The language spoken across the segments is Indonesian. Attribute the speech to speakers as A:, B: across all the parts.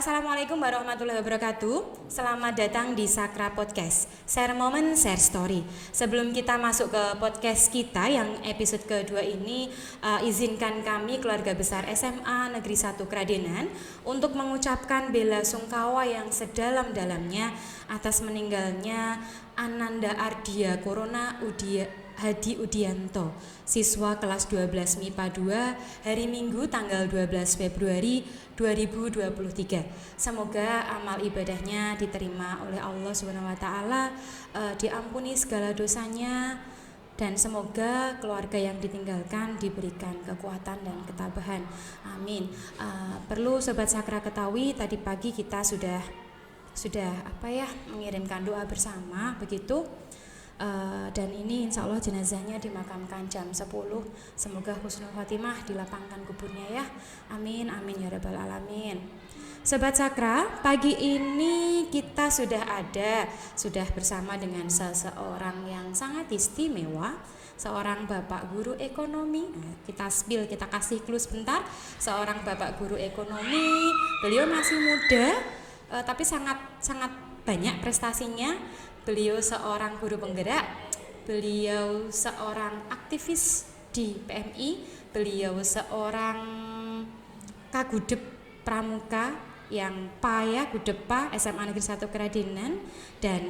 A: Assalamualaikum warahmatullahi wabarakatuh. Selamat datang di Sakra Podcast, Share Moment, Share Story. Sebelum kita masuk ke podcast kita yang episode kedua ini, izinkan kami keluarga besar SMA Negeri 1 Kradenan untuk mengucapkan bela sungkawa yang sedalam-dalamnya atas meninggalnya Ananda Ardia Corona Hadi Udianto, siswa kelas 12 MIPA 2, hari Minggu tanggal 12 Februari 2023. Semoga amal ibadahnya diterima oleh Allah SWT, diampuni segala dosanya, dan semoga keluarga yang ditinggalkan diberikan kekuatan dan ketabahan. Amin. Perlu Sobat Sakra ketahui, tadi pagi kita sudah mengirimkan doa bersama begitu. Dan ini insya Allah jenazahnya dimakamkan jam 10. Semoga husnul khotimah, dilapangkan kuburnya ya. Amin, amin ya rabbal alamin. Sobat Sakra, pagi ini kita sudah bersama dengan seseorang yang sangat istimewa, seorang bapak guru ekonomi. Kita kasih clue sebentar. Seorang bapak guru ekonomi, beliau masih muda, tapi sangat banyak prestasinya. Beliau seorang guru penggerak, beliau seorang aktivis di PMI, beliau seorang kagudep pramuka yang paya gudepa SMA Negeri 1 Kradenan, dan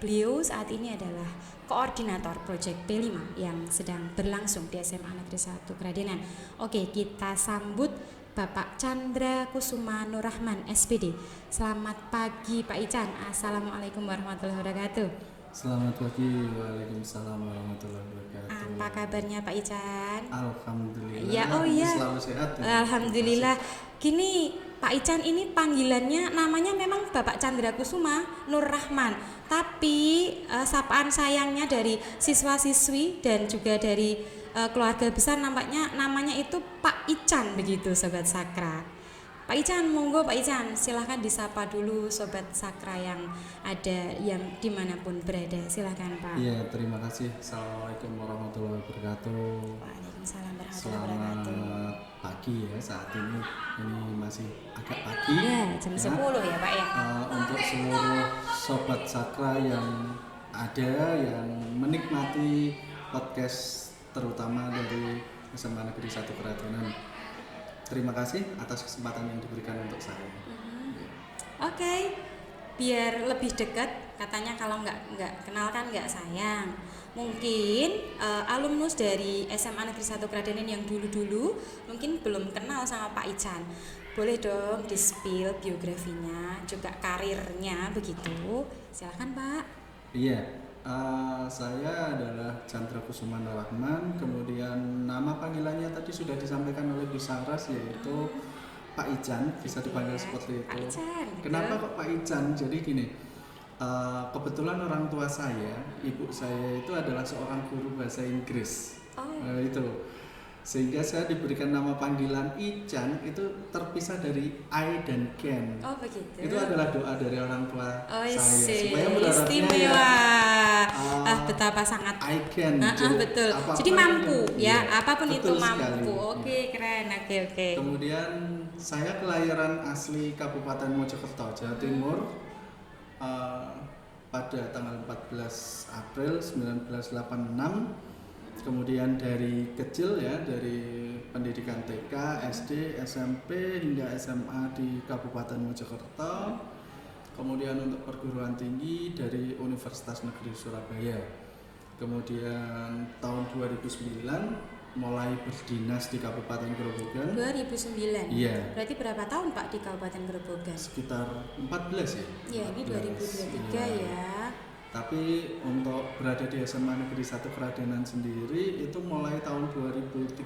A: beliau saat ini adalah koordinator proyek P5 yang sedang berlangsung di SMA Negeri 1 Kradenan. Oke, kita sambut Bapak Chandra Kusuma Nurrahman SPD. Selamat pagi Pak Ican. Assalamualaikum warahmatullahi wabarakatuh.
B: Selamat pagi. Waalaikumsalam warahmatullahi wabarakatuh.
A: Apa kabarnya Pak Ican?
B: Alhamdulillah.
A: Ya,
B: Selalu sehat.
A: Alhamdulillah. Gini Pak Ican, ini panggilannya namanya memang Bapak Chandra Kusuma Nurrahman, tapi sapaan sayangnya dari siswa-siswi dan juga dari keluarga besar namanya itu Pak Ican begitu Sobat Sakra. Pak Ican, monggo Pak Ican, silahkan disapa dulu Sobat Sakra yang ada yang dimanapun berada. Silahkan Pak.
B: Iya, terima kasih. Assalamualaikum warahmatullahi wabarakatuh.
A: Waalaikumsalam warahmatullahi wabarakatuh.
B: Selamat pagi ya, saat ini masih agak pagi
A: ya, jam 10 ya Pak ya.
B: Untuk seluruh Sobat Sakra yang ada yang menikmati podcast terutama dari SMA Negeri 1 Kradenan. Terima kasih atas kesempatan yang diberikan untuk saya.
A: Oke, biar lebih dekat, katanya kalau nggak kenal kan nggak sayang. Mungkin alumnus dari SMA Negeri 1 Kradenan yang dulu-dulu mungkin belum kenal sama Pak Ican. Boleh dong di-spill biografinya, juga karirnya begitu. Silakan Pak.
B: Iya. Saya adalah Chandra Kusuma Nurrahman, kemudian nama panggilannya tadi sudah disampaikan oleh Bu Saras, yaitu Pak Ican, bisa dipanggil seperti itu.
A: Pak Ican,
B: kenapa kok Pak Ican? Jadi gini, kebetulan orang tua saya, ibu saya itu adalah seorang guru bahasa Inggris. Itu sehingga saya diberikan nama panggilan Ican itu terpisah dari I dan Ken.
A: Oh begitu.
B: Itu adalah doa dari orang tua saya
A: supaya
B: istimewa.
A: Betapa sangat
B: I can.
A: Betul. Jadi mampu ya, apapun itu mampu.
B: Sekali.
A: Oke, keren. Oke.
B: Kemudian saya kelahiran asli Kabupaten Mojokerto, Jawa Timur, pada tanggal 14 April 1986. Kemudian dari kecil ya, dari pendidikan TK, SD, SMP hingga SMA di Kabupaten Mojokerto. Kemudian untuk perguruan tinggi dari Universitas Negeri Surabaya. Kemudian tahun 2009 mulai berdinas di Kabupaten Grobogan.
A: 2009.
B: Iya.
A: Berarti berapa tahun Pak di Kabupaten Grobogan?
B: Sekitar 14 ya.
A: Iya, ini 2023 ya.
B: Tapi untuk berada di SMA Negeri 1 Kradenan sendiri itu mulai tahun 2013.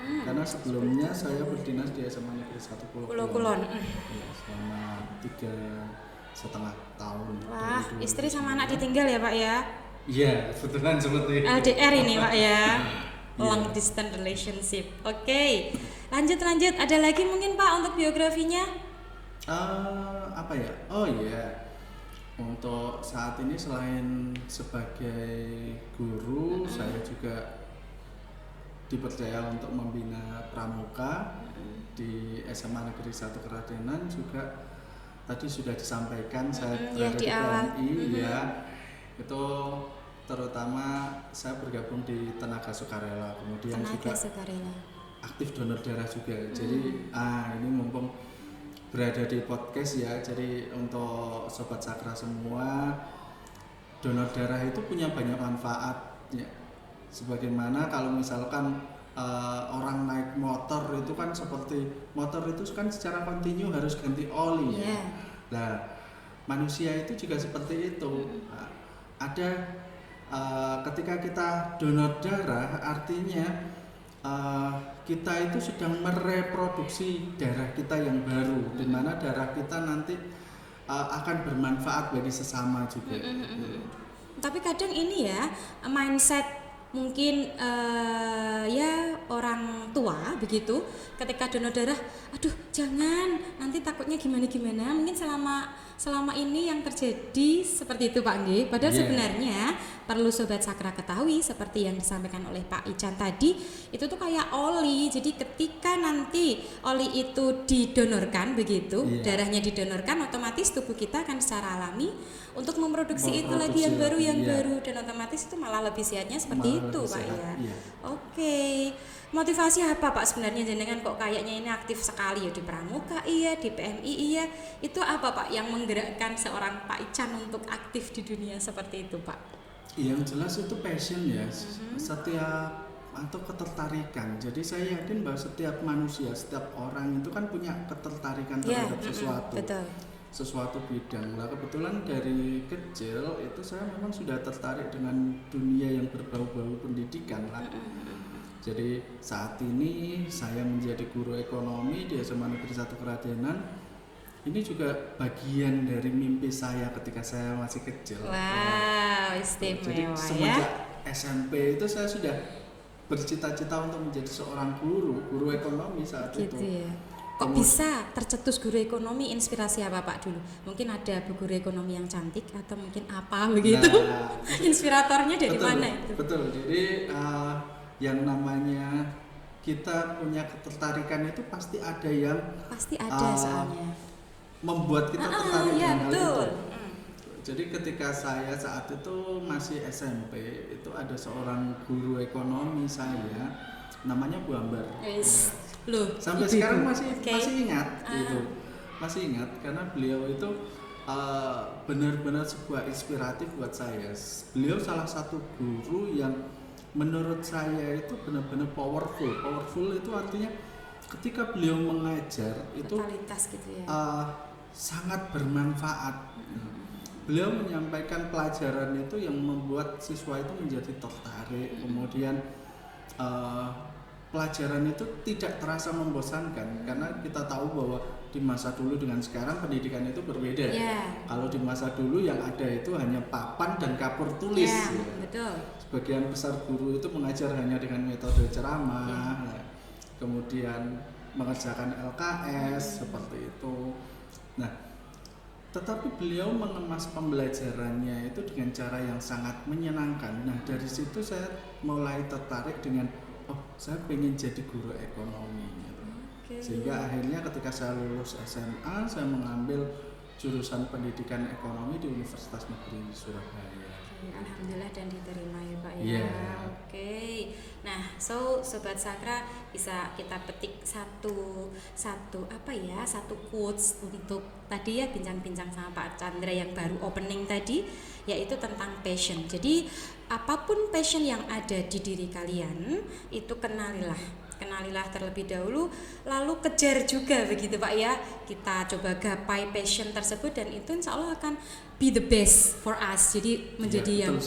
B: Karena sebelumnya saya berdinas di SMA Negeri 1 Pulau Kulon. Ya, selama 3,5 tahun.
A: Wah, istri sama anak ditinggal ya Pak ya?
B: Iya, kebetulan seperti itu.
A: LDR ini Pak ya. Long distance relationship. Oke. Lanjut. Ada lagi mungkin Pak untuk biografinya?
B: Apa ya? Oh iya. Untuk saat ini selain sebagai guru, saya juga dipercaya untuk membina pramuka di SMA Negeri 1 Keradenan juga tadi sudah disampaikan saya
A: ya,
B: berada
A: di
B: di
A: awal.
B: PMI ya, itu terutama saya bergabung di tenaga sukarela, kemudian juga
A: sukarela.
B: aktif donor darah juga. Jadi ini mumpung berada di podcast ya, jadi untuk Sobat Sakra semua, donor darah itu punya banyak manfaat ya. Sebagaimana kalau misalkan orang naik motor itu kan, seperti motor itu kan secara kontinu harus ganti oli ya. Nah, manusia itu juga seperti itu. Ada ketika kita donor darah, artinya kita itu sedang mereproduksi darah kita yang baru, di mana darah kita nanti akan bermanfaat bagi sesama juga.
A: Tapi kadang ini ya, mindset mungkin ya orang tua begitu, ketika donor darah, aduh jangan, nanti takutnya gimana-gimana. Mungkin selama ini yang terjadi seperti itu Pak Nggih. Padahal sebenarnya perlu Sobat Sakra ketahui, seperti yang disampaikan oleh Pak Ican tadi, itu tuh kayak oli. Jadi ketika nanti oli itu didonorkan begitu, darahnya didonorkan, otomatis tubuh kita akan secara alami untuk memproduksi itu lagi yang baru, dan otomatis itu malah lebih sehatnya seperti itu Pak ya. Oke. Motivasi apa Pak sebenarnya jenengan kok kayaknya ini aktif sekali ya di Pramuka iya, di PMI iya. Itu apa Pak yang menggerakkan seorang Pak Ican untuk aktif di dunia seperti itu Pak?
B: Yang jelas itu passion ya, setiap atau ketertarikan. Jadi saya yakin bahwa setiap manusia, setiap orang itu kan punya ketertarikan terhadap sesuatu.
A: Betul.
B: Sesuatu bidang. Lah kebetulan dari kecil itu saya memang sudah tertarik dengan dunia yang berbau-bau pendidikan lah. Jadi saat ini saya menjadi guru ekonomi di SMA Negeri 1 Keradenan. Ini juga bagian dari mimpi saya ketika saya masih kecil.
A: Wow, istimewa.
B: Jadi semenjak SMP itu saya sudah bercita-cita untuk menjadi seorang guru ekonomi saat itu.
A: Ya. Kok bisa tercetus guru ekonomi, inspirasi apa Pak dulu? Mungkin ada bu guru ekonomi yang cantik atau mungkin apa begitu? Nah, inspiratornya dari mana itu?
B: Betul, jadi yang namanya kita punya ketertarikan itu pasti ada yang
A: soalnya
B: membuat kita tertarik dengan hal
A: itu.
B: Jadi ketika saya saat itu masih SMP, itu ada seorang guru ekonomi saya, namanya Bu Ambar.
A: Loh,
B: sampai sekarang masih ingat gitu, masih ingat karena beliau itu benar-benar sebuah inspiratif buat saya. Beliau salah satu guru yang menurut saya itu benar-benar powerful. Powerful itu artinya ketika beliau mengajar itu
A: gitu ya.
B: Sangat bermanfaat. Beliau menyampaikan pelajaran itu yang membuat siswa itu menjadi tertarik. Kemudian pelajaran itu tidak terasa membosankan karena kita tahu bahwa di masa dulu dengan sekarang pendidikan itu berbeda. Kalau di masa dulu yang ada itu hanya papan dan kapur tulis.
A: Betul.
B: Sebagian besar guru itu mengajar hanya dengan metode ceramah, kemudian mengerjakan LKS seperti itu. Nah, tetapi beliau mengemas pembelajarannya itu dengan cara yang sangat menyenangkan. Nah, dari situ saya mulai tertarik dengan saya pengen jadi guru ekonomi gitu. Sehingga akhirnya ketika saya lulus SMA, saya mengambil jurusan pendidikan ekonomi di Universitas Negeri Surabaya.
A: Alhamdulillah dan diterima ya Pak ya. Oke. Nah, Sobat Sakra bisa kita petik satu quotes untuk tadi ya bincang-bincang sama Pak Chandra yang baru opening tadi, yaitu tentang passion. Jadi apapun passion yang ada di diri kalian itu kenalilah terlebih dahulu, lalu kejar juga begitu Pak ya. Kita coba gapai passion tersebut dan itu insya Allah akan be the best for us. Jadi menjadi yang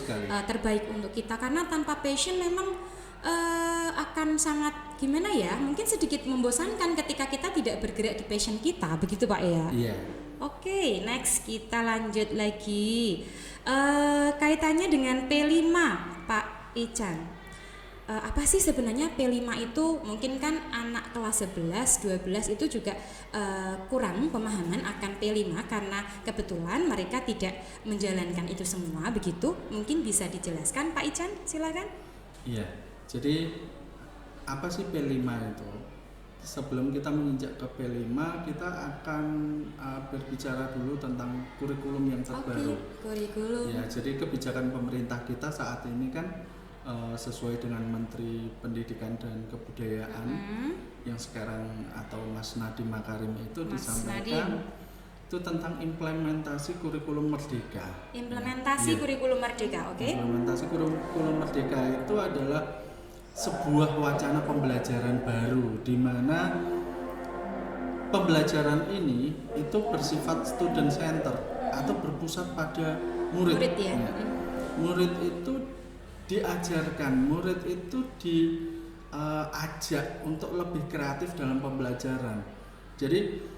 A: terbaik untuk kita, karena tanpa passion memang akan sangat gimana ya, mungkin sedikit membosankan ketika kita tidak bergerak di passion kita, begitu Pak ya. Oke, next kita lanjut lagi kaitannya dengan P5 Pak Ican. Apa sih sebenarnya P5 itu? Mungkin kan anak kelas 11, 12 itu juga kurang pemahaman akan P5 karena kebetulan mereka tidak menjalankan itu semua, begitu. Mungkin bisa dijelaskan Pak Ican, silakan.
B: Iya. Jadi apa sih P5 itu? sebelum kita menginjak ke P5 kita akan berbicara dulu tentang kurikulum yang terbaru.
A: Kurikulum.
B: Ya, jadi kebijakan pemerintah kita saat ini kan sesuai dengan Menteri Pendidikan dan Kebudayaan yang sekarang atau Mas Nadiem Makarim itu disampaikan itu tentang implementasi kurikulum merdeka.
A: Implementasi kurikulum merdeka, oke?
B: Implementasi kurikulum merdeka itu adalah sebuah wacana pembelajaran baru di mana pembelajaran ini itu bersifat student center atau berpusat pada murid.
A: Ya.
B: Murid itu diajarkan, murid itu diajak untuk lebih kreatif dalam pembelajaran. Jadi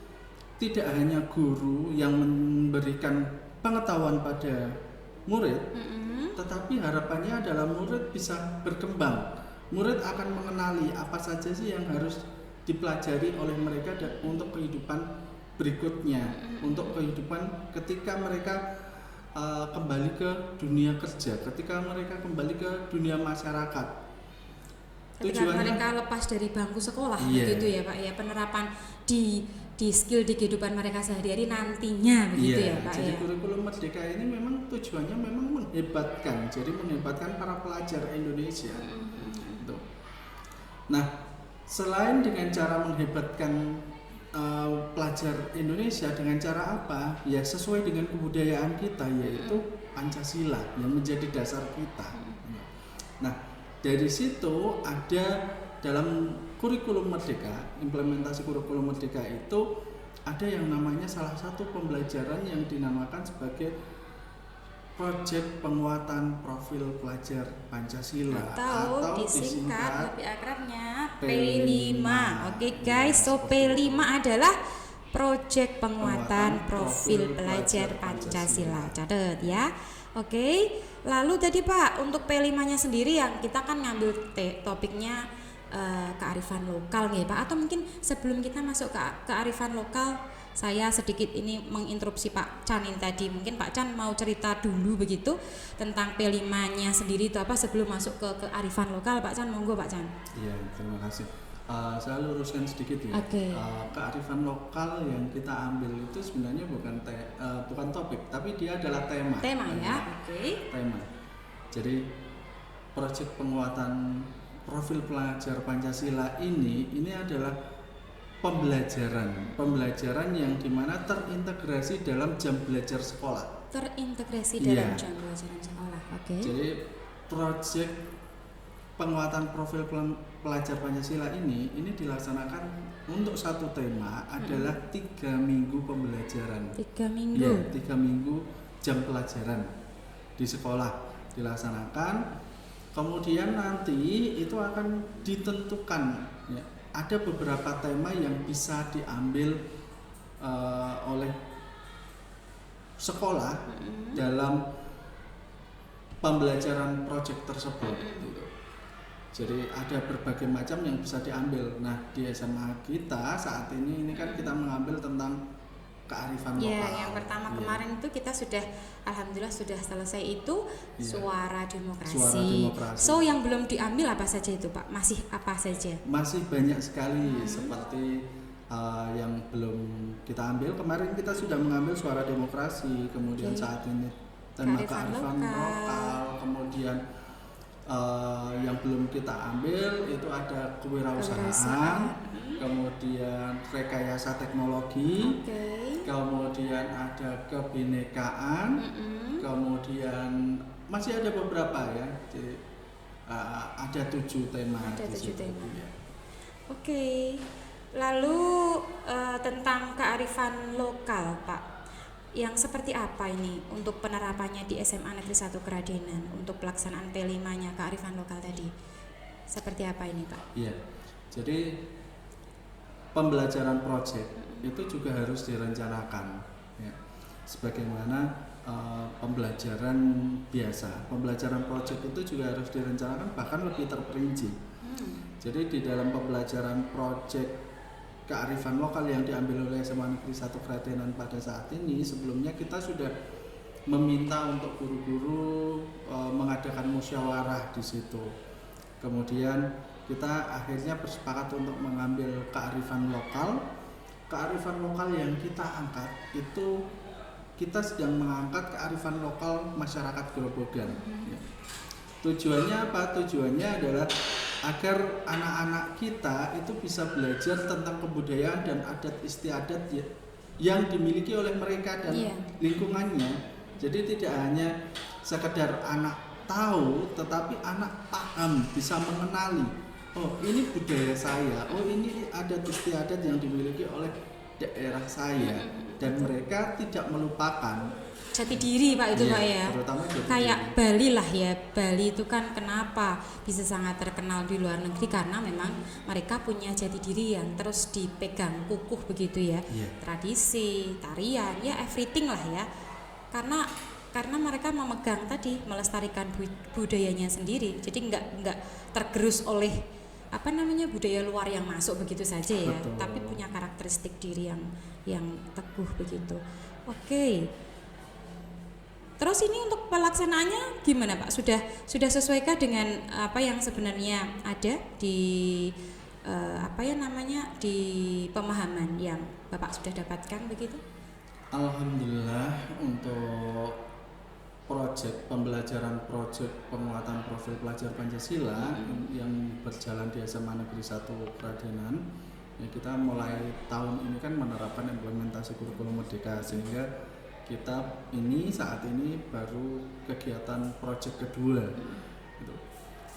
B: tidak hanya guru yang memberikan pengetahuan pada murid, tetapi harapannya adalah murid bisa berkembang. Murid akan mengenali apa saja sih yang harus dipelajari oleh mereka untuk kehidupan berikutnya, untuk kehidupan ketika mereka kembali ke dunia kerja, ketika mereka kembali ke dunia masyarakat.
A: Ketika mereka lepas dari bangku sekolah, begitu ya Pak ya, penerapan di skill di kehidupan mereka sehari-hari nantinya, begitu ya Pak.
B: Jadi kurikulum merdeka ini memang tujuannya memang menghebatkan, jadi menghebatkan para pelajar Indonesia. Nah, selain dengan cara menghebatkan pelajar Indonesia dengan cara apa? Ya sesuai dengan kebudayaan kita, yaitu Pancasila yang menjadi dasar kita. Nah, dari situ ada dalam kurikulum merdeka, implementasi kurikulum merdeka itu ada yang namanya salah satu pembelajaran yang dinamakan sebagai Proyek Penguatan Profil Pelajar Pancasila
A: atau disingkat lebih akrabnya P5. Oke guys, so P5 adalah Proyek Penguatan Profil Pelajar Pancasila. Catat ya. Oke. Lalu tadi Pak, untuk P5-nya sendiri yang kita kan ngambil topiknya kearifan lokal nih Pak, atau mungkin sebelum kita masuk ke kearifan lokal, saya sedikit ini menginterupsi Pak Chan ini tadi. Mungkin Pak Chan mau cerita dulu begitu tentang P5-nya sendiri itu apa sebelum masuk ke kearifan lokal. Pak Chan, monggo Pak Chan.
B: Iya, terima kasih. Saya luruskan sedikit ya. Kearifan lokal yang kita ambil itu sebenarnya bukan topik, tapi dia adalah tema.
A: Tema ya, oke.
B: Tema. Jadi proyek penguatan profil pelajar Pancasila ini adalah pembelajaran yang dimana terintegrasi dalam jam belajar sekolah.
A: Terintegrasi dalam jam pelajaran sekolah, oke.
B: Jadi proyek penguatan profil pelajar Pancasila ini dilaksanakan untuk satu tema adalah 3 minggu pembelajaran.
A: 3 minggu.
B: Ya, 3 minggu jam pelajaran di sekolah dilaksanakan. Kemudian nanti itu akan ditentukan ya. Ada beberapa tema yang bisa diambil oleh sekolah dalam pembelajaran proyek tersebut. Gitu. Jadi ada berbagai macam yang bisa diambil. Nah di SMA kita saat ini kan kita mengambil tentang kearifan lokal.
A: Ya, yang pertama kemarin itu kita sudah alhamdulillah sudah selesai itu suara demokrasi. So yang belum diambil apa saja itu Pak? Masih apa saja?
B: Masih banyak sekali seperti yang belum kita ambil. Kemarin kita sudah mengambil suara demokrasi, kemudian saat ini tema kearifan lokal, kemudian yang belum kita ambil itu ada kewirausahaan, kemudian rekayasa teknologi, kemudian ada kebinekaan, kemudian masih ada beberapa ya. Jadi, ada 7 tema.
A: Ada 7 tema. Oke. Lalu tentang kearifan lokal Pak, yang seperti apa ini untuk penerapannya di SMA Negeri 1 Keradenan untuk pelaksanaan P5-nya kearifan lokal tadi? Seperti apa ini Pak?
B: Iya. Jadi pembelajaran proyek itu juga harus direncanakan ya. Sebagaimana pembelajaran biasa, pembelajaran proyek itu juga harus direncanakan bahkan lebih terperinci. Jadi di dalam pembelajaran proyek kearifan lokal yang diambil oleh SMA Negeri 1 Keradenan pada saat ini, sebelumnya kita sudah meminta untuk guru-guru mengadakan musyawarah di situ. Kemudian kita akhirnya bersepakat untuk mengambil kearifan lokal. Kearifan lokal yang kita angkat itu kita sedang mengangkat kearifan lokal masyarakat Grobogan. Ya. Tujuannya apa? Tujuannya adalah agar anak-anak kita itu bisa belajar tentang kebudayaan dan adat istiadat yang dimiliki oleh mereka dan lingkungannya. Jadi tidak hanya sekedar anak tahu, tetapi anak paham, bisa mengenali. Oh, ini budaya saya. Oh, ini adat istiadat yang dimiliki oleh daerah saya. Dan mereka tidak melupakan
A: jati diri Pak itu Pak ya. Kayak
B: diri.
A: Bali lah ya. Bali itu kan kenapa bisa sangat terkenal di luar negeri karena memang mereka punya jati diri yang terus dipegang kukuh begitu ya. Tradisi, tarian, ya everything lah ya. Karena mereka memegang tadi melestarikan budayanya sendiri. Jadi nggak tergerus oleh budaya luar yang masuk begitu saja ya.
B: Betul.
A: Tapi punya karakteristik diri yang teguh begitu. Oke. Terus ini untuk pelaksanaannya gimana Pak? Sudah sesuaikah dengan apa yang sebenarnya ada di di pemahaman yang Bapak sudah dapatkan begitu?
B: Alhamdulillah untuk pembelajaran proyek penguatan profil pelajar Pancasila yang berjalan di SMA Negeri 1 Kradenan, ya kita mulai tahun ini kan menerapkan implementasi kurikulum Merdeka, sehingga kita saat ini baru kegiatan proyek kedua gitu.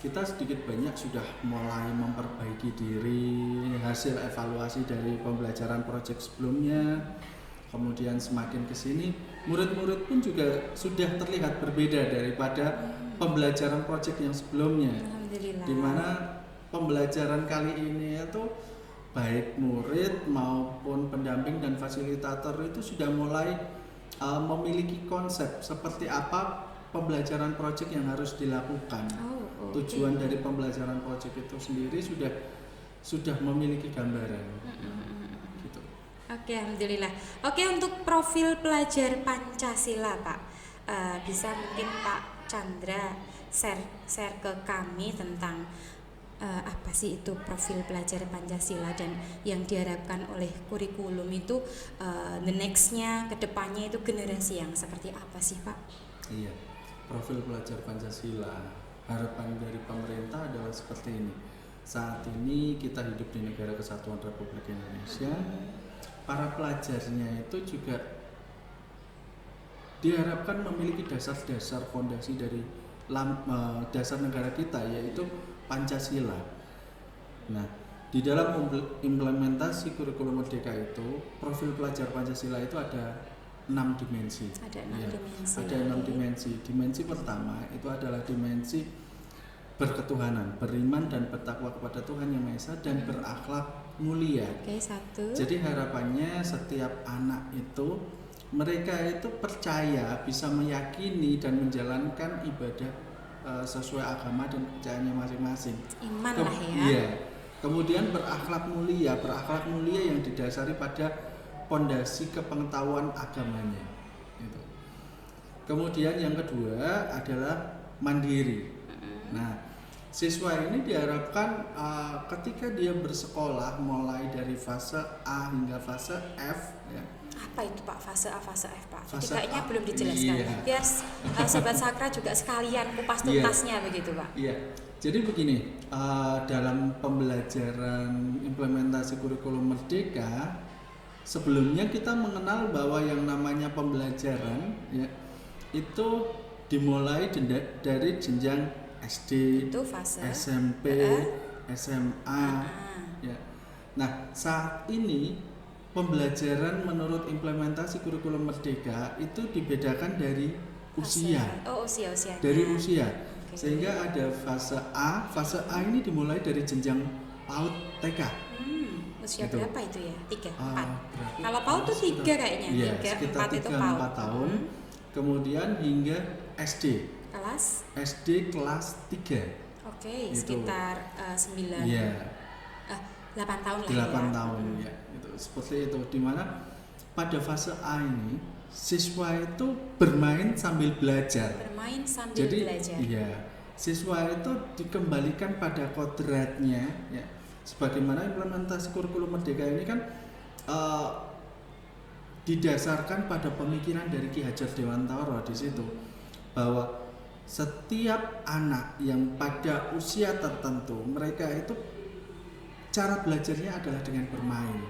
B: Kita sedikit banyak sudah mulai memperbaiki diri, hasil evaluasi dari pembelajaran proyek sebelumnya. Kemudian semakin kesini murid-murid pun juga sudah terlihat berbeda daripada pembelajaran proyek yang sebelumnya.
A: Alhamdulillah.
B: Di mana pembelajaran kali ini itu baik murid maupun pendamping dan fasilitator itu sudah mulai memiliki konsep seperti apa pembelajaran proyek yang harus dilakukan. Tujuan dari pembelajaran proyek itu sendiri sudah memiliki gambaran.
A: Oke, alhamdulillah. Oke, untuk profil pelajar Pancasila Pak, bisa mungkin Pak Chandra share ke kami tentang apa sih itu profil pelajar Pancasila dan yang diharapkan oleh kurikulum itu the next-nya, kedepannya itu generasi yang seperti apa sih Pak?
B: Iya, profil pelajar Pancasila harapan dari pemerintah adalah seperti ini. Saat ini kita hidup di negara kesatuan Republik Indonesia. Para pelajarnya itu juga diharapkan memiliki dasar-dasar fondasi dari dasar negara kita, yaitu Pancasila. Nah, di dalam implementasi kurikulum Merdeka itu, profil pelajar Pancasila itu ada 6 dimensi.
A: Ada 6 dimensi.
B: Ada 6 dimensi. Dimensi pertama itu adalah dimensi berketuhanan, beriman dan bertakwa kepada Tuhan Yang Maha Esa dan berakhlak mulia.
A: Oke, 1.
B: Jadi harapannya setiap anak itu mereka itu percaya, bisa meyakini dan menjalankan ibadah sesuai agama dan kepercayaannya masing-masing.
A: Iman lah ya.
B: Iya. Kemudian berakhlak mulia yang didasari pada pondasi kepengetahuan agamanya. Gitu. Kemudian yang kedua adalah mandiri. Nah, siswa ini diharapkan ketika dia bersekolah mulai dari fase A hingga fase F ya.
A: Apa itu Pak fase A, fase F Pak?
B: Fase
A: kayaknya
B: A,
A: belum dijelaskan.
B: iya.
A: Sobat Sakra juga sekalian kupas tuntasnya begitu Pak.
B: Iya. Jadi begini, dalam pembelajaran implementasi kurikulum Merdeka sebelumnya kita mengenal bahwa yang namanya pembelajaran ya itu dimulai dari jenjang SD,
A: itu fase
B: SMP, SMA, ya. Nah, saat ini pembelajaran menurut implementasi kurikulum Merdeka itu dibedakan dari usia.
A: Usia.
B: Dari usia. Okay. Sehingga ada fase A. Fase A ini dimulai dari jenjang PAUD TK.
A: Usia gitu. Berapa itu ya? 3, 4. Kalau PAUD itu 3 kayaknya.
B: Iya, sekitar 3-4 tahun. Kemudian hingga SD. SD kelas 3.
A: Oke, gitu. Sekitar 9.
B: Iya.
A: 8 tahun lah
B: 8 tahun ya. Itu seperti itu, dimana pada fase A ini siswa itu bermain sambil belajar.
A: Jadi,
B: iya. siswa itu dikembalikan pada kodratnya ya. Sebagaimana implementasi kurikulum Merdeka ini kan didasarkan pada pemikiran dari Ki Hajar Dewantara di situ, bahwa setiap anak yang pada usia tertentu mereka itu cara belajarnya adalah dengan bermain,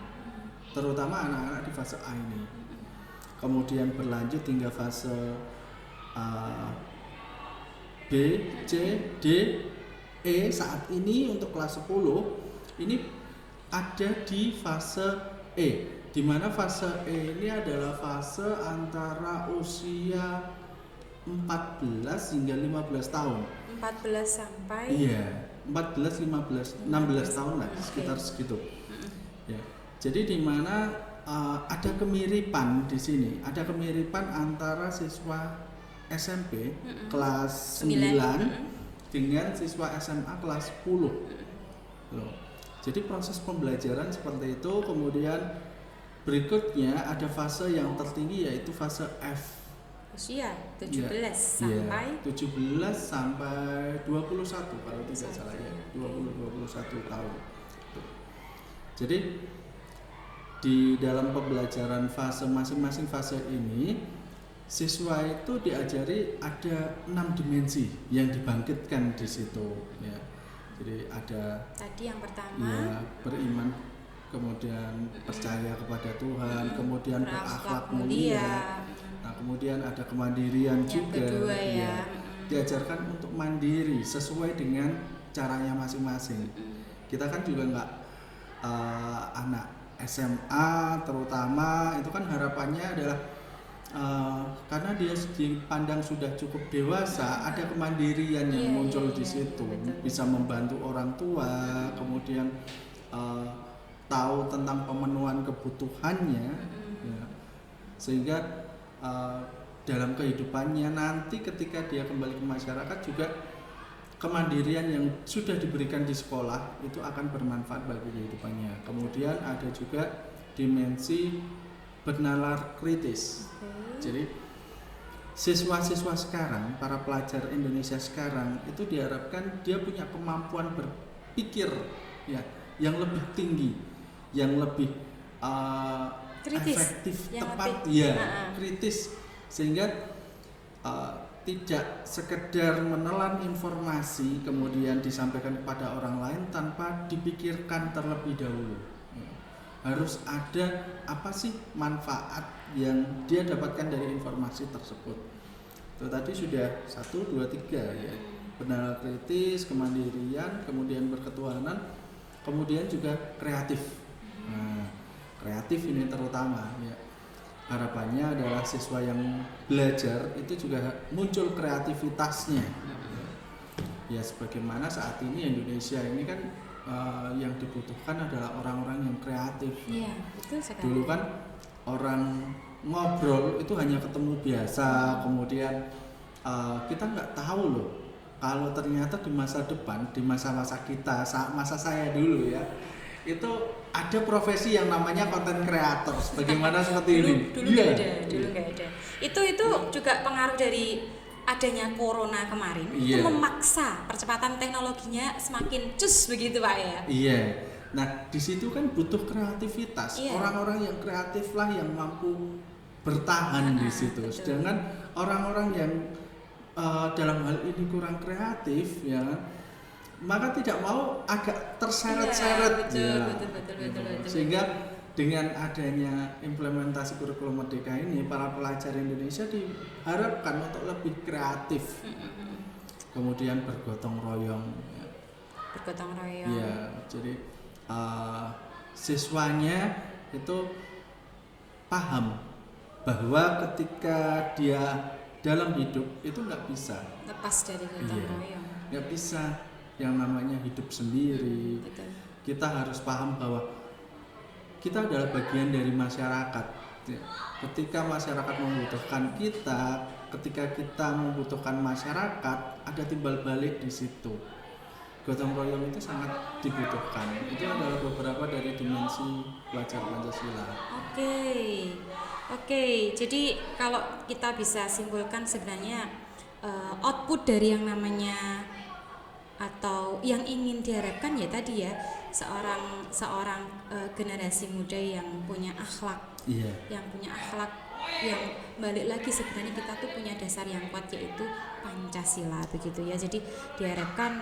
B: terutama anak-anak di fase A ini. Kemudian berlanjut hingga fase B, C, D, E. Saat ini untuk kelas 10 ini ada di fase E, di mana fase E ini adalah fase antara usia 14 hingga 15 tahun.
A: 14 sampai
B: Iya, 14, 15, 16 tahun lah, sekitar segitu. Ya. Jadi di mana ada kemiripan di sini, ada kemiripan antara siswa SMP kelas 9 dengan siswa SMA kelas 10. Loh. Jadi proses pembelajaran seperti itu. Kemudian berikutnya ada fase yang tertinggi yaitu fase F.
A: usia 17
B: Ya,
A: sampai
B: 17 sampai 21 kalau tidak salah ya, 20-21 tahun. Jadi di dalam pembelajaran fase masing-masing fase ini, siswa itu diajari ada 6 dimensi yang dibangkitkan di situ ya. Jadi ada
A: tadi yang pertama
B: ya, beriman, kemudian percaya kepada Tuhan, kemudian berakhlak mulia. Nah, kemudian ada kemandirian
A: yang
B: juga.
A: kedua ya.
B: Diajarkan untuk mandiri sesuai dengan caranya masing-masing. Kita kan juga nggak anak SMA terutama itu kan harapannya adalah karena dia dipandang sudah cukup dewasa, ada kemandirian yang muncul di situ,
A: betul.
B: bisa membantu orang tua, kemudian tahu tentang pemenuhan kebutuhannya, ya. Sehingga dalam kehidupannya nanti ketika dia kembali ke masyarakat juga kemandirian yang sudah diberikan di sekolah itu akan bermanfaat bagi kehidupannya. Kemudian ada juga dimensi bernalar kritis. Jadi siswa-siswa sekarang, para pelajar Indonesia sekarang itu diharapkan dia punya kemampuan berpikir ya yang lebih tinggi, yang lebih
A: kritis,
B: efektif,
A: yang
B: tepat
A: lebih,
B: ya, kritis, sehingga tidak sekedar menelan informasi kemudian disampaikan kepada orang lain tanpa dipikirkan terlebih dahulu. Harus ada apa sih manfaat yang dia dapatkan dari informasi tersebut. Itu tadi sudah 1, 2, 3 ya. Bernalar kritis, kemandirian, kemudian berketuhanan, kemudian juga kreatif. Nah, kreatif ini terutama ya. Harapannya adalah siswa yang belajar itu juga muncul kreativitasnya. Ya sebagaimana saat ini Indonesia ini kan yang dibutuhkan adalah orang-orang yang kreatif.
A: Iya, betul sekali.
B: Dulu kan orang ngobrol itu hanya ketemu biasa, kemudian kita nggak tahu loh kalau ternyata di masa depan, di masa-masa kita, masa saya dulu ya, itu ada profesi yang namanya content creator. Bagaimana seperti ini?
A: Dulu nggak ada. Itu juga pengaruh dari adanya corona kemarin, itu memaksa percepatan teknologinya semakin cus begitu Pak ya.
B: Iya. Nah di situ kan butuh kreativitas. Orang-orang yang kreatif lah yang mampu bertahan di situ. Betul. Sedangkan orang-orang yang dalam hal ini kurang kreatif ya, maka tidak mau agak terseret-seret.
A: Betul.
B: Sehingga dengan adanya implementasi kurikulum Merdeka ini, para pelajar Indonesia diharapkan untuk lebih kreatif, kemudian bergotong royong. Ya, jadi siswanya itu paham bahwa ketika dia dalam hidup itu nggak bisa
A: lepas dari gotong royong.
B: Nggak bisa yang namanya hidup sendiri.
A: Betul.
B: Kita harus paham bahwa kita adalah bagian dari masyarakat. Ketika masyarakat membutuhkan kita, ketika kita membutuhkan masyarakat, ada timbal balik di situ. Gotong royong itu sangat dibutuhkan. Itu adalah beberapa dari dimensi belajar Pancasila.
A: Oke. Jadi kalau kita bisa simpulkan sebenarnya output dari yang namanya atau yang ingin diharapkan ya tadi ya, seorang generasi muda yang punya akhlak, yang punya akhlak, yang balik lagi sebenarnya kita tuh punya dasar yang kuat yaitu Pancasila begitu ya. Jadi diharapkan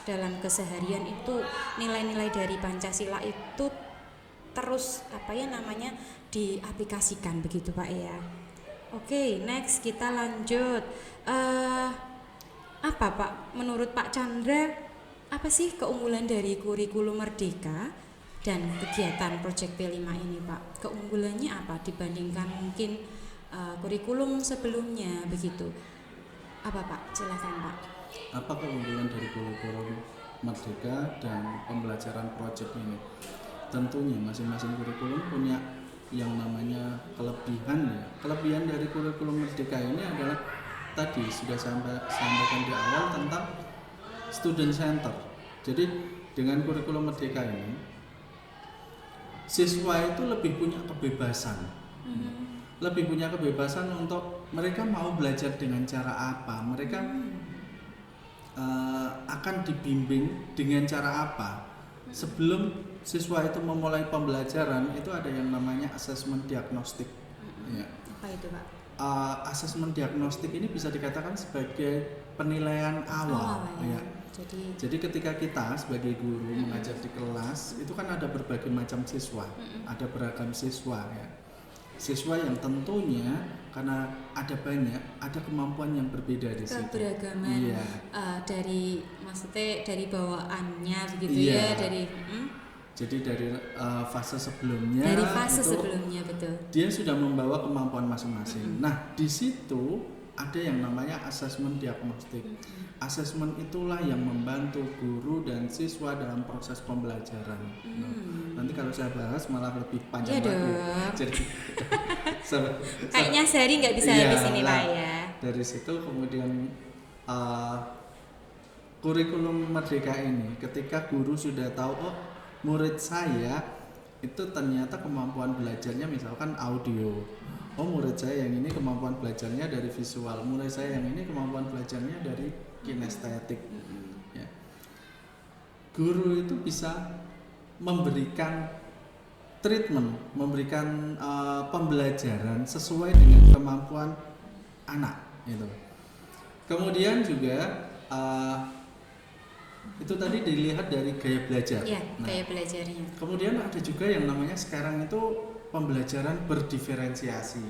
A: dalam keseharian itu nilai-nilai dari Pancasila itu terus diaplikasikan begitu Pak ya. Oke, next kita lanjut. Apa Pak, menurut Pak Chandra, apa sih keunggulan dari kurikulum Merdeka dan kegiatan Project P5 ini Pak? Keunggulannya apa dibandingkan mungkin kurikulum sebelumnya begitu? Apa Pak? Silakan Pak.
B: Apa keunggulan dari kurikulum Merdeka dan pembelajaran project ini? Tentunya masing-masing kurikulum punya yang namanya kelebihan ya. Kelebihan dari kurikulum Merdeka ini adalah tadi sudah sampaikan di awal tentang student center. Jadi dengan kurikulum Merdeka ini siswa itu lebih punya kebebasan. Lebih punya kebebasan untuk mereka mau belajar dengan cara apa, mereka akan dibimbing dengan cara apa. Sebelum siswa itu memulai pembelajaran itu ada yang namanya asesmen diagnostik. Ya.
A: Apa itu Pak?
B: Asesmen diagnostik ini bisa dikatakan sebagai penilaian awal. Ya. Jadi ketika kita sebagai guru mengajar di kelas itu kan ada berbagai macam siswa, ada beragam siswa ya. Siswa yang tentunya karena ada banyak, ada kemampuan yang berbeda di situ.
A: Keberagaman maksudnya dari bawaannya begitu ya, dari
B: jadi dari fase sebelumnya.
A: Dari fase sebelumnya betul.
B: Dia sudah membawa kemampuan masing-masing. Nah, di situ ada yang namanya asesmen diagnostik. Asesmen itulah yang membantu guru dan siswa dalam proses pembelajaran. Nanti kalau saya bahas malah lebih panjang lagi. Jadi
A: kayaknya sehari nggak bisa habis ini Pak ya.
B: Dari situ kemudian kurikulum Merdeka ini ketika guru sudah tahu murid saya itu ternyata kemampuan belajarnya misalkan audio. Murid saya yang ini kemampuan belajarnya dari visual. Murid saya yang ini kemampuan belajarnya dari kinestetik. Ya. Guru itu bisa memberikan treatment, memberikan pembelajaran sesuai dengan kemampuan anak. Gitu. Kemudian juga itu tadi dilihat dari gaya belajar.
A: Ya, gaya belajarnya.
B: Kemudian ada juga yang namanya sekarang itu pembelajaran berdiferensiasi.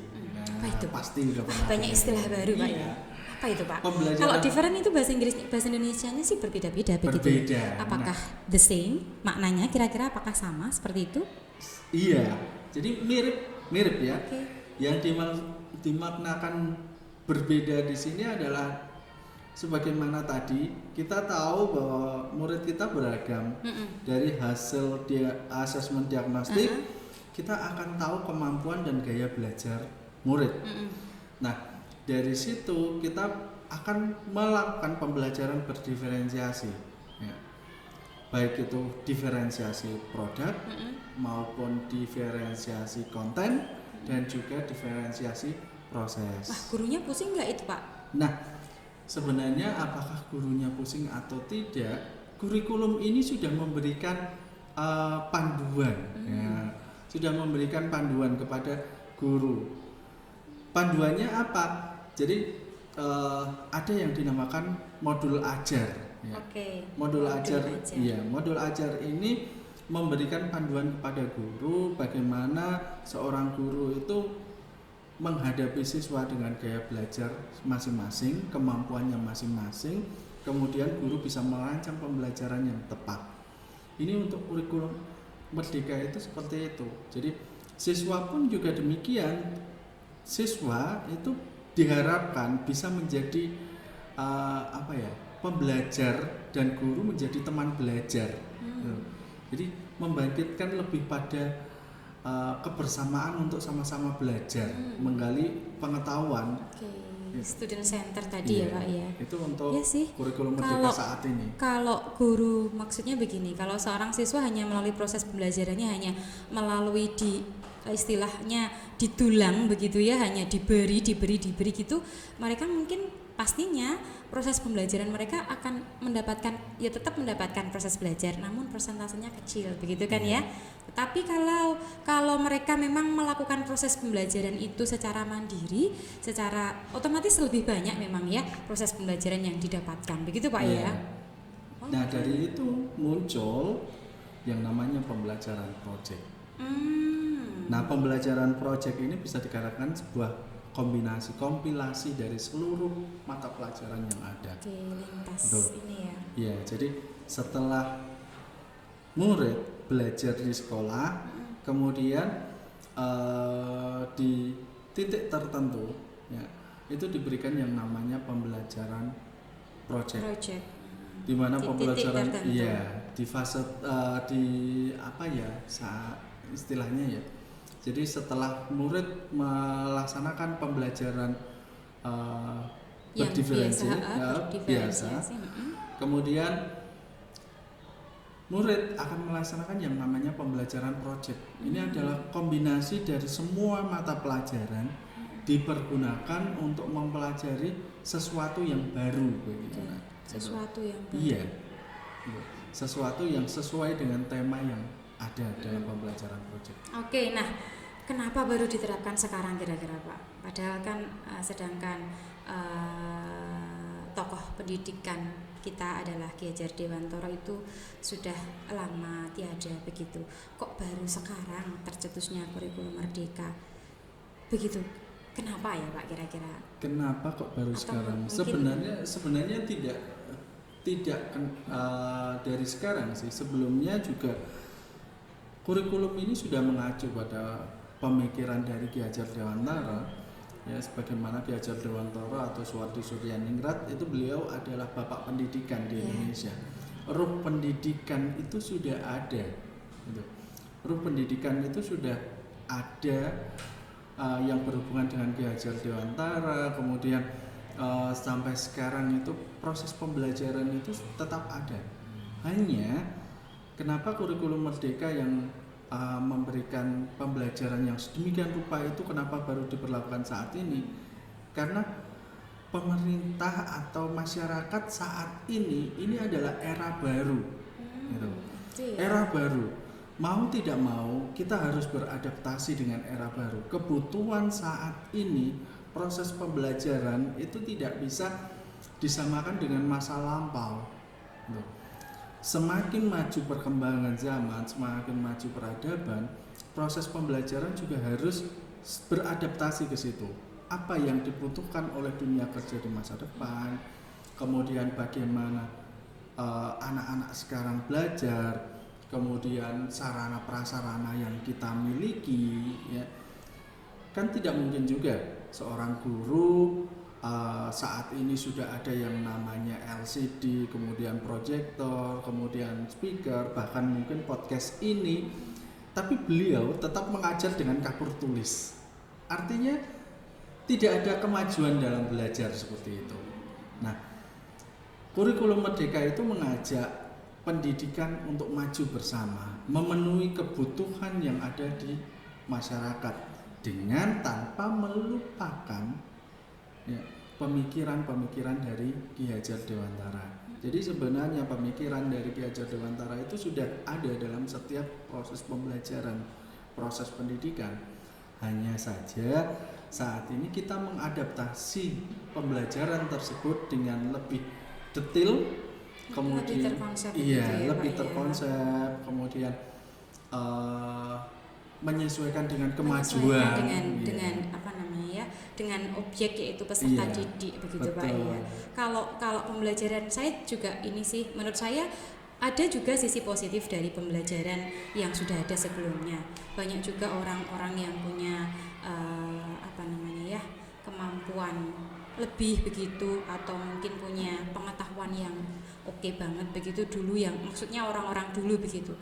A: Apa itu?
B: Pasti udah pernah.
A: Banyak istilah baru Pak ya. Apa itu Pak? Kalau different itu bahasa Inggris, bahasa Indonesianya sih berbeda-beda begitu.
B: Berbeda.
A: Apakah the same maknanya? Kira-kira apakah sama seperti itu?
B: Iya. Jadi mirip ya.
A: Okay.
B: Yang dimaknakan berbeda di sini adalah sebagaimana tadi kita tahu bahwa murid kita beragam. Dari hasil asesmen diagnostik kita akan tahu kemampuan dan gaya belajar murid. Nah, dari situ kita akan melakukan pembelajaran berdiferensiasi ya. Baik itu diferensiasi produk maupun diferensiasi konten dan juga diferensiasi proses.
A: Wah, gurunya pusing nggak itu Pak?
B: Nah, sebenarnya apakah gurunya pusing atau tidak, kurikulum ini sudah memberikan panduan ya. Sudah memberikan panduan kepada guru. Panduannya apa? Jadi ada yang dinamakan modul ajar ya. Modul ajar. Iya, modul ajar ini memberikan panduan kepada guru bagaimana seorang guru itu menghadapi siswa dengan gaya belajar masing-masing, kemampuannya masing-masing, kemudian guru bisa merancang pembelajaran yang tepat. Ini untuk kurikulum Merdeka itu seperti itu. Jadi siswa pun juga demikian. Siswa itu diharapkan bisa menjadi pembelajar dan guru menjadi teman belajar. Jadi membangkitkan lebih pada kebersamaan untuk sama-sama belajar, menggali pengetahuan.
A: Student center tadi ya Pak ya.
B: Itu untuk kurikulum
A: Kalau
B: Merdeka saat ini.
A: Kalau guru maksudnya begini, kalau seorang siswa hanya melalui proses pembelajarannya hanya melalui istilahnya ditulang begitu ya, hanya diberi gitu, mereka mungkin pastinya proses pembelajaran mereka akan mendapatkan, ya tetap mendapatkan proses belajar, namun persentasenya kecil, begitu kan ya. Tapi kalau mereka memang melakukan proses pembelajaran itu secara mandiri, secara otomatis lebih banyak memang ya proses pembelajaran yang didapatkan, begitu Pak ya.
B: Nah dari itu muncul yang namanya pembelajaran project. Nah pembelajaran project ini bisa dikatakan sebuah kompilasi dari seluruh mata pelajaran yang ada.
A: Oke, lintas ini ya.
B: Ya, jadi setelah murid belajar di sekolah, kemudian di titik tertentu, ya, itu diberikan yang namanya pembelajaran project. Di mana pembelajaran, di fase saat istilahnya ya. Jadi setelah murid melaksanakan pembelajaran biasa, kemudian murid akan melaksanakan yang namanya pembelajaran project. Ini adalah kombinasi dari semua mata pelajaran dipergunakan untuk mempelajari sesuatu yang baru, begitu.
A: Sesuatu yang baru.
B: Iya, sesuatu yang sesuai dengan tema yang ada dalam pembelajaran project.
A: Oke, nah kenapa baru diterapkan sekarang kira-kira Pak? Padahal kan sedangkan tokoh pendidikan kita adalah Ki Hajar Dewantara itu sudah lama tiada, begitu. Kok baru sekarang tercetusnya kurikulum Merdeka? Begitu. Kenapa ya Pak kira-kira?
B: Kenapa kok baru
A: atau
B: sekarang? Sebenarnya tidak dari sekarang sih. Sebelumnya juga kurikulum ini sudah mengacu pada pemikiran dari Ki Hajar Dewantara, ya, sebagaimana Ki Hajar Dewantara atau Suwardi Suryaningrat itu beliau adalah bapak pendidikan di Indonesia. Ruh pendidikan itu sudah ada, gitu. Ruh pendidikan itu sudah ada yang berhubungan dengan Ki Hajar Dewantara, kemudian sampai sekarang itu proses pembelajaran itu tetap ada. Hanya kenapa kurikulum Merdeka yang memberikan pembelajaran yang sedemikian rupa itu kenapa baru diberlakukan saat ini? Karena pemerintah atau masyarakat saat ini adalah era baru, gitu. Era baru, mau tidak mau kita harus beradaptasi dengan era baru. Kebutuhan saat ini, proses pembelajaran itu tidak bisa disamakan dengan masa lampau, gitu. Semakin maju perkembangan zaman, semakin maju peradaban, proses pembelajaran juga harus beradaptasi ke situ. Apa yang dibutuhkan oleh dunia kerja di masa depan, kemudian bagaimana anak-anak sekarang belajar, kemudian sarana prasarana yang kita miliki, ya. Kan tidak mungkin juga seorang guru saat ini sudah ada yang namanya LCD, kemudian proyektor, kemudian speaker, bahkan mungkin podcast ini, tapi beliau tetap mengajar dengan kapur tulis. Artinya tidak ada kemajuan dalam belajar seperti itu. Nah, kurikulum Merdeka itu mengajak pendidikan untuk maju bersama, memenuhi kebutuhan yang ada di masyarakat dengan tanpa melupakan, ya, pemikiran-pemikiran dari Ki Hajar Dewantara. Jadi sebenarnya pemikiran dari Ki Hajar Dewantara itu sudah ada dalam setiap proses pembelajaran, proses pendidikan. Hanya saja saat ini kita mengadaptasi pembelajaran tersebut dengan lebih detail, kemudian lebih terkonsep, kemudian menyesuaikan dengan kemajuan,
A: dengan apa namanya ya, dengan objek yaitu peserta didik, begitu Pak ya. Kalau pembelajaran, saya juga ini sih, menurut saya ada juga sisi positif dari pembelajaran yang sudah ada sebelumnya. Banyak juga orang-orang yang punya kemampuan lebih begitu, atau mungkin punya pengetahuan yang oke banget begitu dulu, yang maksudnya orang-orang dulu begitu.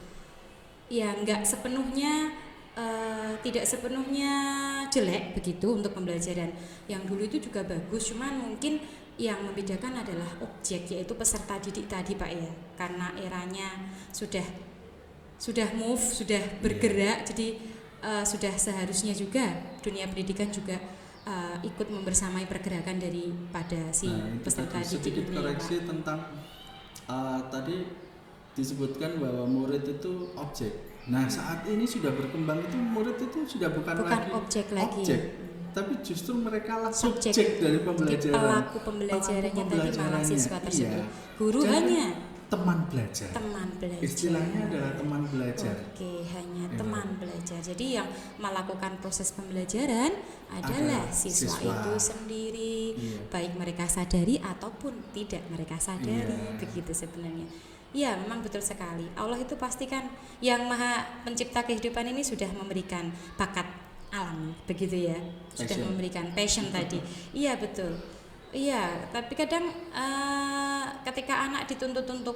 A: Ya nggak sepenuhnya tidak sepenuhnya jelek begitu untuk pembelajaran. Yang dulu itu juga bagus, cuman mungkin yang membedakan adalah objek, yaitu peserta didik tadi Pak ya. Karena eranya sudah move, sudah bergerak, jadi sudah seharusnya juga dunia pendidikan juga ikut membersamai pergerakan daripada si
B: itu
A: peserta
B: tadi
A: didik
B: sedikit
A: ini ya,
B: koreksi
A: Pak.
B: tentang tadi disebutkan bahwa murid itu objek. Nah, saat ini sudah berkembang itu murid itu sudah bukan lagi
A: objek lagi,
B: tapi justru mereka lah
A: subjek
B: dari
A: Jadi
B: pembelajaran.
A: pelaku pembelajarannya tadi malah siswa tersebut.
B: Iya.
A: Guru
B: Jadi,
A: hanya
B: teman belajar. Istilahnya adalah teman belajar.
A: Oke, hanya teman belajar. Jadi yang melakukan proses pembelajaran adalah siswa itu sendiri, baik mereka sadari ataupun tidak mereka sadari, begitu sebenarnya. Ya, memang betul sekali. Allah itu pastikan yang Maha Pencipta kehidupan ini sudah memberikan bakat alam, begitu ya. Sudah memberikan passion tadi. Iya, betul. Iya, tapi kadang ketika anak dituntut untuk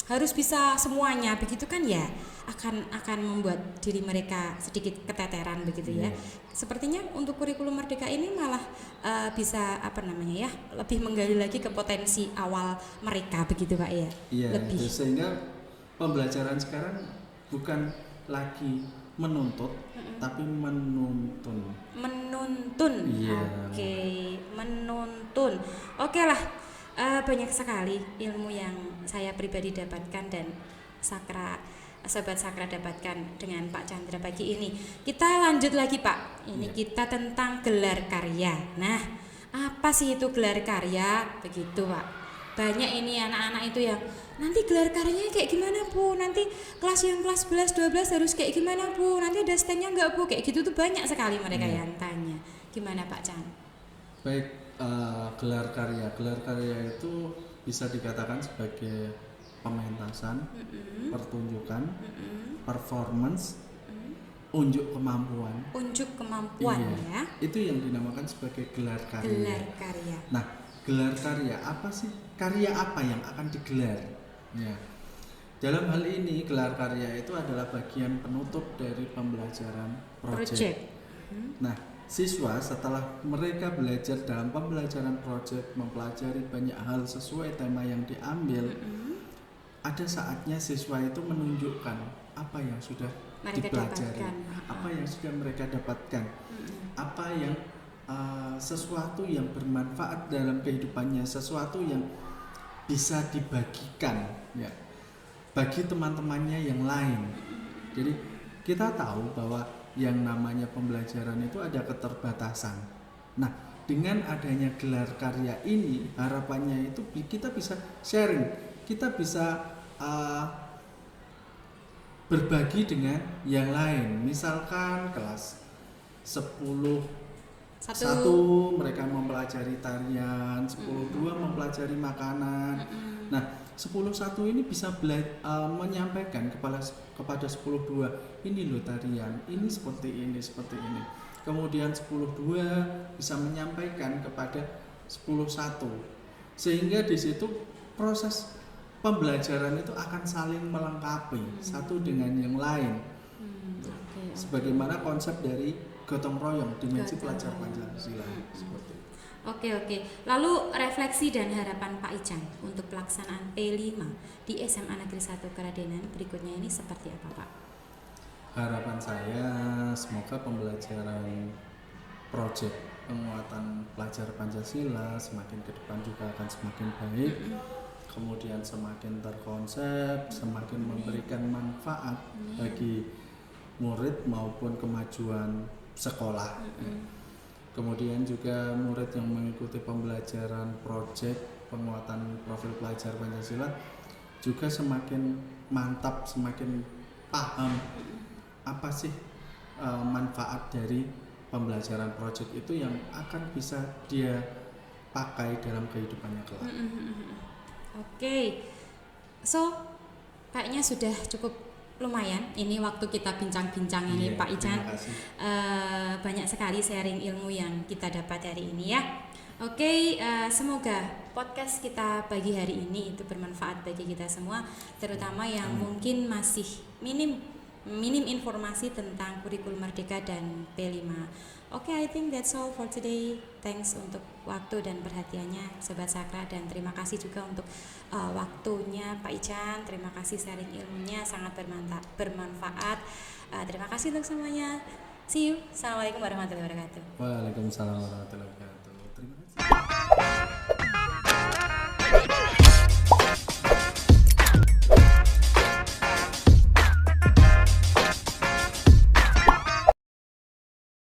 A: harus bisa semuanya, begitu kan ya, akan membuat diri mereka sedikit keteteran, begitu ya. Sepertinya untuk kurikulum Merdeka ini malah bisa lebih menggali lagi ke potensi awal mereka, begitu Pak ya.
B: Iya, lebih. Sehingga pembelajaran sekarang bukan lagi menuntut, tapi menuntun.
A: Oke, menuntun. Oke lah, banyak sekali ilmu yang saya pribadi dapatkan dan Sobat Sakra dapatkan dengan Pak Chandra pagi ini. Kita lanjut lagi Pak. Ini kita tentang gelar karya. Nah, apa sih itu gelar karya? Begitu Pak. Banyak ini anak-anak itu yang nanti gelar karyanya kayak gimana Bu? Nanti kelas yang kelas 11, 12 harus kayak gimana Bu? Nanti ada stand-nya enggak Bu? Kayak gitu tuh banyak sekali mereka yang tanya. Gimana Pak Chan?
B: Baik, gelar karya itu bisa dikatakan sebagai pementasan, pertunjukan, performance, unjuk kemampuan
A: ya.
B: Itu yang dinamakan sebagai gelar karya. Nah, gelar karya apa sih? Karya apa yang akan digelar? Ya. Dalam hal ini gelar karya itu adalah bagian penutup dari pembelajaran project. Nah, siswa setelah mereka belajar dalam pembelajaran project, mempelajari banyak hal sesuai tema yang diambil, ada saatnya siswa itu menunjukkan apa yang sudah mereka dipelajari, apa yang sudah mereka dapatkan, apa yang sesuatu yang bermanfaat dalam kehidupannya, sesuatu yang bisa dibagikan ya bagi teman-temannya yang lain. Jadi kita tahu bahwa yang namanya pembelajaran itu ada keterbatasan. Nah, dengan adanya gelar karya ini, harapannya itu kita bisa sharing, kita bisa berbagi dengan yang lain. Misalkan kelas 10 mereka mempelajari tarian, 10-2 mempelajari makanan. Nah, 10-1 ini bisa menyampaikan kepada 10-2, ini loh tarian, ini seperti ini. Kemudian 10-2 bisa menyampaikan kepada 10-1. Sehingga di situ proses pembelajaran itu akan saling melengkapi satu dengan yang lain. Sebagaimana konsep dari gotong royong dimensi pelajar Pancasila seperti itu.
A: Oke. Lalu refleksi dan harapan Pak Ican untuk pelaksanaan P5 di SMA Negeri 1 Keradenan berikutnya ini seperti apa Pak?
B: Harapan saya semoga pembelajaran proyek penguatan pelajar Pancasila semakin ke depan juga akan semakin baik, kemudian semakin terkonsep, semakin memberikan manfaat bagi murid maupun kemajuan sekolah. Kemudian juga murid yang mengikuti pembelajaran proyek penguatan profil pelajar Pancasila juga semakin mantap, semakin paham apa sih manfaat dari pembelajaran proyek itu yang akan bisa dia pakai dalam kehidupannya kelak.
A: Oke. So, kayaknya sudah cukup lumayan ini waktu kita bincang-bincang ini Pak Ican. Banyak sekali sharing ilmu yang kita dapat hari ini ya. Oke, semoga podcast kita pagi hari ini itu bermanfaat bagi kita semua, terutama yang mungkin masih minim informasi tentang kurikulum Merdeka dan P5. Oke, I think that's all for today. Thanks untuk waktu dan perhatiannya Sobat Sakra, dan terima kasih juga untuk waktunya Pak Ican. Terima kasih sharing ilmunya, sangat bermanfaat. Terima kasih untuk semuanya. See you. Assalamualaikum warahmatullahi wabarakatuh.
B: Waalaikumsalam warahmatullahi wabarakatuh.